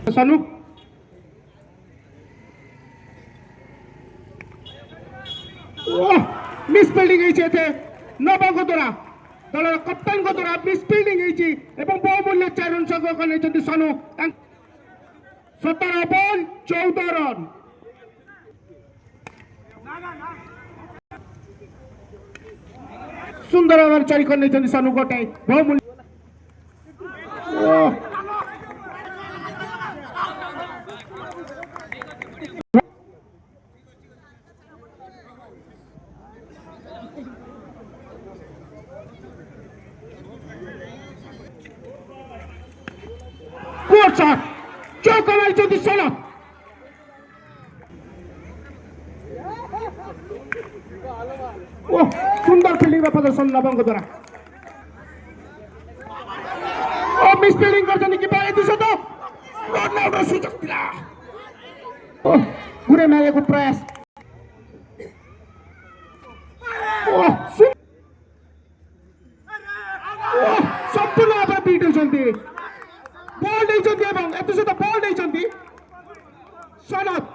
ସନୁ ମିସଫିଲ୍ଡିଂ ହେଇଛି ଏତେ ନବଙ୍କ ଦ୍ୱାରା ଦଳର କପ୍ତାନଙ୍କ ଦ୍ୱାରା ମିସଫିଲ୍ଡିଂ ହେଇଛି ଏବଂ ବହୁମୂଲ୍ୟ 4 ରନ୍ ସଂଗ୍ରହ ନେଇଛନ୍ତି ସନୁ 17 ବଲ୍ 14 ରନ୍ ସୁନ୍ଦର ଭାବରେ 4 କରି ନେଇଛନ୍ତି ସନୁ ଗୋଟାଏ ବହୁମୂଲ୍ୟ चौका मारी सोना सुंदर फील्डिंग प्रदर्शन नवंग द्वारा मिस फील्डिंग करछन कि बारे दिशा तो रन आउट सुযোগ दिला घुरे मारेको प्रयास संपूर्ण भाव बीट होती बॉल नहीं एत सहित बॉल नहीं सनत